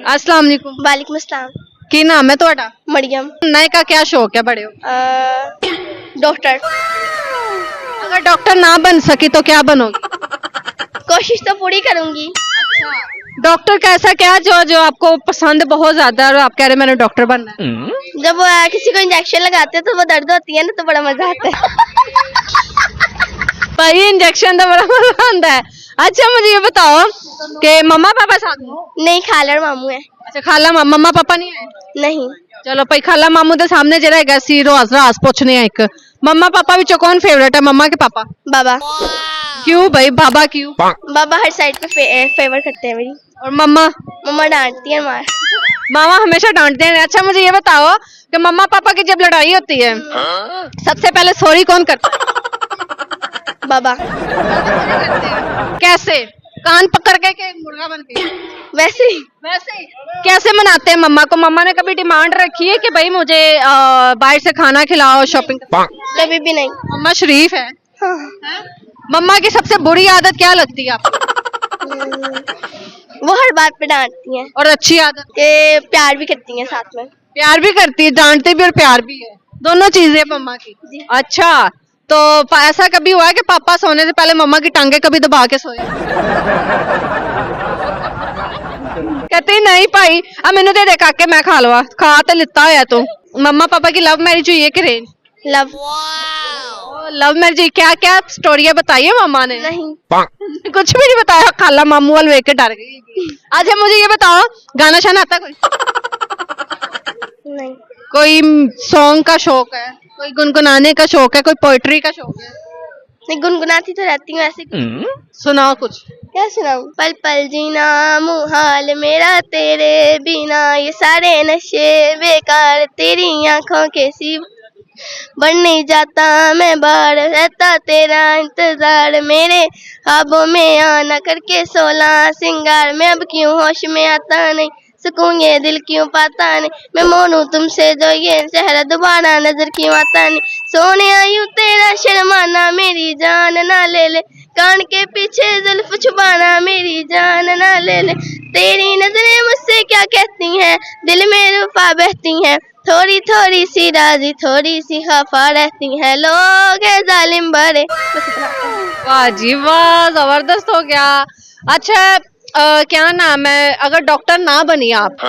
अस्सलाम वालेकुम। वालेकुम अस्सलाम। की नाम है ਤੁਹਾਡਾ? मरियम। नए का क्या शौक है बड़े हो? डॉक्टर। अगर डॉक्टर ना बन सकी तो क्या बनोगी? कोशिश तो पूरी करूंगी। डॉक्टर का ऐसा क्या जो जो आपको पसंद बहुत ज्यादा है और आप कह रहे मैंने डॉक्टर बनना है? जब किसी को इंजेक्शन लगाते हैं तो वो दर्द होती है ना, तो बड़ा मजा आता है। भाई इंजेक्शन तो बड़ा मजा आता है। अच्छा मुझे ये बताओ कि मम्मा पापा साथ में? नहीं, खाला और मामू है। अच्छा खाला मम्मा पापा नहीं है? नहीं। चलो भाई खाला मामू ਦੇ ਸਾਹਮਣੇ ਜਿਹੜਾ ਹੈਗਾ ਸੀ ਰਾਜ਼ ਪੁੱਛਨੇ ਆ ਇੱਕ मम्मा पापा ਵਿੱਚੋਂ कौन फेवरेट है? मम्मा के पापा? बाबा। क्यों भाई बाबा क्यों? बाबा हर साइड पे फेवर करते हैं मेरी। और मम्मा? मम्मा डांटती है मार। मामा हमेशा डांटते हैं। अच्छा मुझे ये बताओ कि मम्मा पापा की जब लड़ाई होती है सबसे पहले सॉरी कौन करता है? बाबा। कैसे? कान पकड़ के मुर्गा बन के? वैसे ही। वैसे ही। कैसे मनाते हैं मम्मा को? मम्मा ने कभी डिमांड रखी है कि भाई मुझे बाहर से खाना खिलाओ, शॉपिंग? कभी भी नहीं। मम्मा शरीफ है। हाँ। मम्मा की सबसे बुरी आदत क्या लगती है आपको? वो हर बात पे डांटती हैं। और अच्छी आदत? के प्यार भी करती हैं साथ में। प्यार भी करती है, डांटती भी और प्यार भी है, दोनों चीजें मम्मा की। अच्छा तो ऐसा कभी हुआ है कि पापा सोने से पहले मम्मा की टांगे कभी दबा के सोए? कहती नहीं भाई अब मैनू दे दे काके मैं खा लवा, खा तो लिता होया तू। मम्मा पापा की लव मैरिज हुई है कि अरेंज? लव। Love marriage. क्या क्या स्टोरी बताइए मम्मा ने? नहीं। कुछ भी नहीं बताया, खाला मामू वाल वेख के डर गई। अच्छा मुझे ये बताओ गाना शाना आता कोई? नहीं। कोई सॉन्ग का शौक है, कोई गुनगुनाने का शौक है, कोई पोएट्री का शौक है? नहीं, गुनगुनाती तो रहती हूँ ऐसे। सुनाओ कुछ। क्या सुनाऊं? पल पल जीना मुहाल मेरा तेरे बिना, ये सारे नशे बेकार तेरी आंखों के सिवा, बन नहीं जाता मैं बाहर, रहता तेरा इंतजार, मेरे ख्वाबों में आना करके 16 सिंगार, मैं अब क्यों होश में आता नहीं, सुकून ये दिल क्यों पाता नहीं, मैं मोनू तुमसे जो ये चेहरा दोबारा नजर क्यों आता नहीं, सोने आयु तेरा शर्माना मेरी जान ना ले ले, कान के पीछे जुल्फ छुपाना मेरी जान ना ले ले, तेरी नजरें मुझसे क्या कहती हैं, दिल में रूफा बहती हैं, थोड़ी थोड़ी सी राजी थोड़ी सी खफा रहती हैं, लोग हैं जालिम बड़े। वाह जी वाह, जबरदस्त हो गया। अच्छा क्या नाम है? अगर डॉक्टर ना बनी आप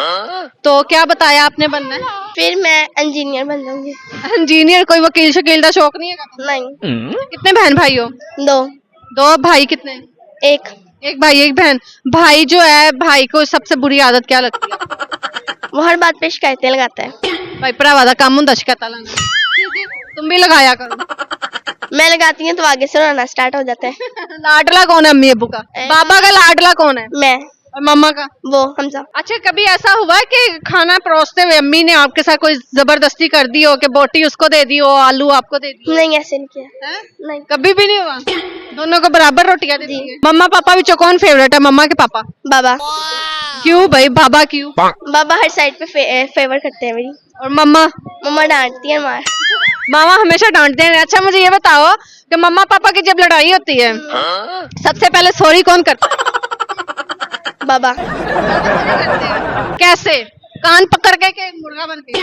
तो क्या बताया आपने बनना है? फिर मैं इंजीनियर बन जाऊंगी। इंजीनियर? कोई वकील शकील का शौक नहीं है? नहीं। कितने बहन भाई हो? 2। 2 भाई कितने? 1। एक भाई एक बहन। भाई जो है भाई को सबसे बुरी आदत क्या लगती है? वो हर बात पे शिकायतें लगाता है। भाई भरावा दा काम हुंदा शिकायतां लाना। तुम भी लगाया करो। मैं लगाती हूँ तो आगे से रोना स्टार्ट हो जाता है। लाडला कौन है अम्मी अब्बू का? बाबा का लाडला कौन है? मैं। और मम्मा का? वो हमजा। अच्छा कभी ऐसा हुआ कि खाना परोसते हुए अम्मी ने आपके साथ कोई जबरदस्ती कर दी हो कि बोटी उसको दे दी हो, आलू आपको दे दी? नहीं, ऐसे नहीं किया। नहीं। कभी भी नहीं हुआ? दोनों को बराबर रोटियां देती है? मम्मा पापा विचों कौन फेवरेट है? मम्मा के पापा? बाबा। क्यों भाई बाबा क्यों? बाबा हर साइड पे फेवर करते हैं मेरी। और मम्मा? मम्मा डांटती है मार। मामा हमेशा डांटते हैं। अच्छा मुझे ये बताओ कि मम्मा पापा की जब लड़ाई होती है सबसे पहले सॉरी कौन करता है? बाबा। कैसे? कान पकड़ के मुर्गा बन के?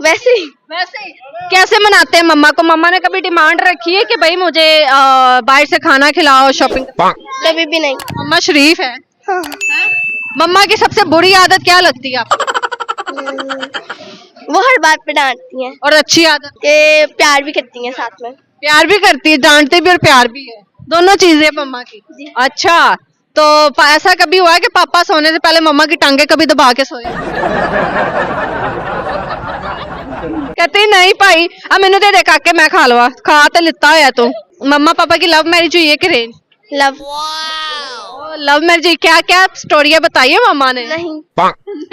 वैसे ही। वैसे ही। कैसे मनाते हैं मम्मा को? मम्मा ने कभी डिमांड रखी है कि भाई मुझे बाहर से खाना खिलाओ, शॉपिंग? कभी भी नहीं। मम्मा शरीफ है। हाँ। मम्मा की सबसे बुरी आदत क्या लगती है आपको? वो हर बात पे डांटती हैं। और अच्छी आदत? के प्यार भी करती हैं साथ में। प्यार भी करती है, डांटती भी और प्यार भी है, दोनों चीजें मम्मा की। अच्छा तो ऐसा कभी हुआ है कि पापा सोने से पहले मम्मा की टांगे कभी दबा के सोए? कहती नहीं भाई अब मैनू दे दे काके मैं खा लवा, खा तो लिता होया तू। मम्मा पापा की लव मैरिज हुई है कि अरेंज? लव। Love marriage. क्या क्या स्टोरी बताइए मम्मा ने? नहीं।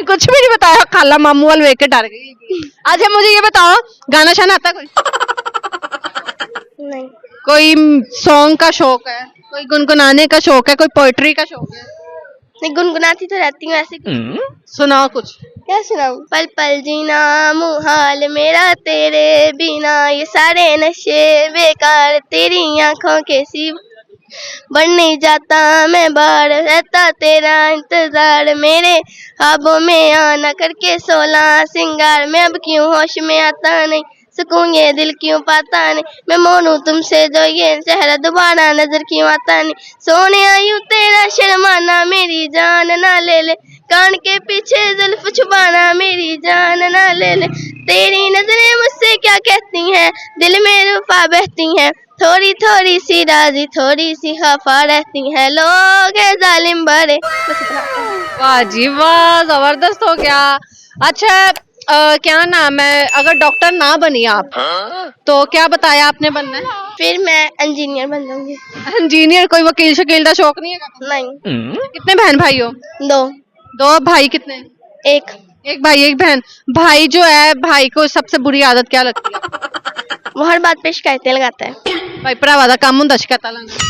कुछ भी नहीं बताया, खाला मामू वाल वेख के डर गई। अच्छा मुझे ये बताओ गाना शाना आता कोई? नहीं। कोई सॉन्ग का शौक है, कोई गुनगुनाने का शौक है, कोई पोएट्री का शौक है? नहीं, गुनगुनाती तो रहती हूँ ऐसे। सुनाओ कुछ। क्या सुनाऊं? पल पल जीना मुहाल मेरा तेरे बिना, ये सारे नशे बेकार तेरी आंखों के सिवा, बन नहीं जाता मैं बाहर, रहता तेरा इंतजार, मेरे ख्वाबों में आना करके 16 सिंगार, मैं अब क्यों होश में आता नहीं, सुकून ये दिल क्यों पाता नहीं, मैं मोनू तुमसे जो ये चेहरा दोबारा नजर क्यों आता नहीं, सोने आयु तेरा शर्माना मेरी जान ना ले ले, कान के पीछे जुल्फ छुपाना मेरी जान ना ले ले, तेरी नजरें मुझसे क्या कहती हैं, दिल में रूफा बहती हैं, थोड़ी थोड़ी सी राजी थोड़ी सी खफा रहती हैं, लोग हैं जालिम भरे। बस इतना। वाह जी वाह, जबरदस्त हो गया। अच्छा क्या नाम है, अगर डॉक्टर ना बनी आप तो क्या बताया आपने बनना है? फिर मैं इंजीनियर बन जाऊंगी। इंजीनियर, कोई वकील शकील का शौक नहीं है? नहीं। कितने बहन भाई हो? 2। 2। भाई कितने? 1। एक भाई एक बहन। भाई जो है, भाई को सबसे बुरी आदत क्या लगती है? वो हर बात पे शिकायतें लगाता है। भाई भरावा दा काम हुंदा शिकायतां लाना।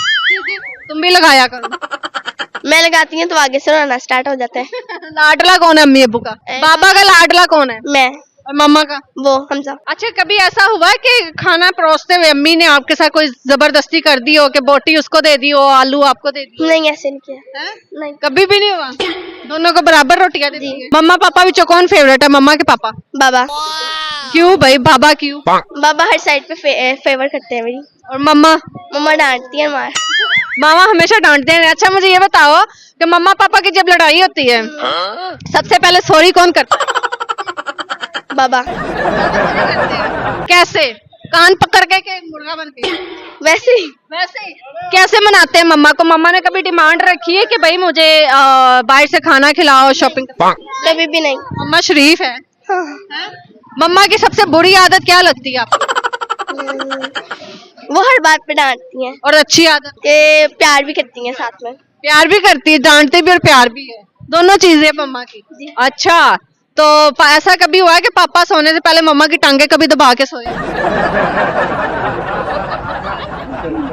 तुम भी लगाया करो। मैं लगाती हूँ तो आगे से रोना स्टार्ट हो जाता है। लाडला कौन है अम्मी अब्बू का? बाबा का लाडला कौन है? मैं। और मम्मा का? वो हमजा। अच्छा, कभी ऐसा हुआ है कि खाना परोसते हुए अम्मी ने आपके साथ कोई जबरदस्ती कर दी हो कि बोटी उसको दे दी हो, आलू आपको दे दी? नहीं, ऐसे नहीं किया। हैं? नहीं। कभी भी नहीं हुआ? दोनों को बराबर रोटियां देती है? मम्मा पापा विचों कौन फेवरेट है, मम्मा के पापा? बाबा। क्यों भाई, बाबा क्यों? बाबा हर साइड पे फेवर करते हैं मेरी। और मम्मा? मम्मा डांटती है मार। मामा हमेशा डांटते हैं। अच्छा, मुझे ये बताओ कि मम्मा पापा की जब लड़ाई होती है सबसे पहले सॉरी कौन करता है? बाबा। कैसे? कान पकड़ के मुर्गा बन के? वैसे ही। वैसे ही। कैसे मनाते हैं मम्मा को? मम्मा ने कभी डिमांड रखी है कि भाई मुझे बाहर से खाना खिलाओ, शॉपिंग? कभी भी नहीं। मम्मा शरीफ है। हाँ। मम्मा की सबसे बुरी आदत क्या लगती है आपको? वो हर बात पे डांटती हैं। और अच्छी आदत? के प्यार भी करती हैं साथ में। प्यार भी करती है, डांटते भी और प्यार भी है, दोनों चीजें मम्मा की। जी। अच्छा, तो ऐसा कभी हुआ है कि पापा सोने से पहले मम्मा की टांगे कभी दबा के सोए?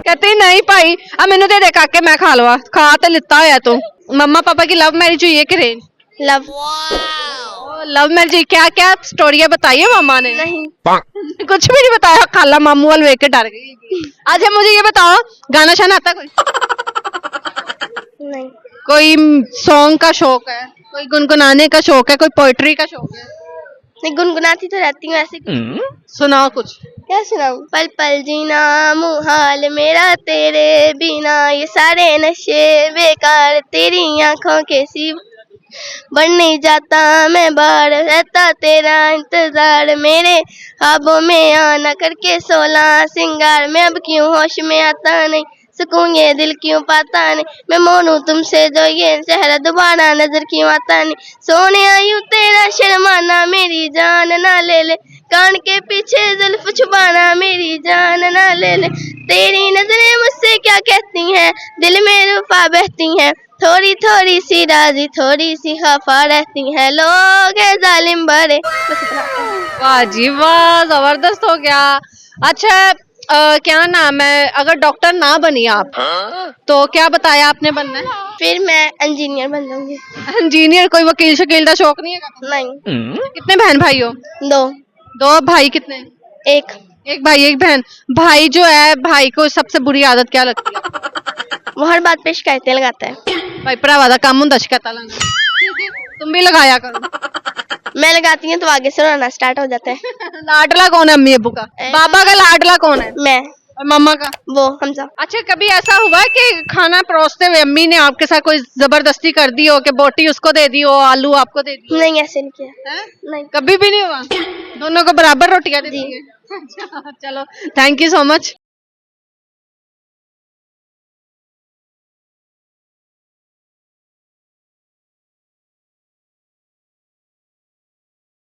कहती नहीं भाई, अब मैंने दे दे काके, मैं खा लवा, खा तो लिता है तू। मम्मा पापा की लव मैरिज हुई है कि अरेंज? लव। Love marriage. क्या क्या स्टोरियां बताई है मम्मा ने? नहीं। कुछ भी नहीं बताया, खाला मामू वाल वेख के डर गई। अच्छा, मुझे ये बताओ, गाना शाना आता कोई? नहीं। कोई सॉन्ग का शौक है, कोई गुनगुनाने का शौक है, कोई पोएट्री का शौक है? नहीं, गुनगुनाती तो रहती हूँ ऐसे। सुनाओ कुछ। क्या सुनाऊं? पल पल जीना मुहाल मेरा तेरे बिना, ये सारे नशे बेकार तेरी आंखों के सिवा, बन नहीं जाता मैं बाहर, रहता तेरा इंतजार, मेरे ख्वाबों में आना करके 16 सिंगार, मैं अब क्यों होश में आता नहीं, सुकून ये दिल क्यों पाता नहीं, मैं मोनू तुमसे जो ये चेहरा दोबारा नजर क्यों आता नहीं, सोने आयु तेरा शर्माना मेरी जान ना ले ले, कान के पीछे जुल्फ छुपाना मेरी जान ना ले ले, तेरी नजरें मुझसे क्या कहती हैं, दिल में रूफा बहती हैं, थोड़ी थोड़ी सी राजी थोड़ी सी खफा रहती हैं, लोग हैं जालिम भरे। बस इतना। वाह जी वाह, जबरदस्त हो गया। अच्छा क्या नाम है, अगर डॉक्टर ना बनी आप तो क्या बताया आपने बनना है? फिर मैं इंजीनियर बन जाऊंगी। इंजीनियर, कोई वकील शकील का शौक नहीं है? नहीं। कितने बहन भाई हो? 2। 2। भाई कितने? 1। एक भाई एक बहन। भाई जो है, भाई को सबसे बुरी आदत क्या लगती है? वो हर बात पे शिकायतें लगाता है। भाई भरावा दा काम हुंदा शिकायतां लाना। तुम भी लगाया करो। मैं लगाती हूँ तो आगे से रोना स्टार्ट हो जाता है। लाडला कौन है अम्मी अब्बू का? बाबा का लाडला कौन है? मैं। और मम्मा का? वो हमजा। अच्छा, कभी ऐसा हुआ है कि खाना परोसते हुए अम्मी ने आपके साथ कोई जबरदस्ती कर दी हो कि बोटी उसको दे दी हो, आलू आपको दे दी? नहीं, ऐसे नहीं किया। हैं? नहीं। कभी भी नहीं हुआ? दोनों को बराबर रोटियां देती है? अच्छा, चलो, थैंक यू सो मच।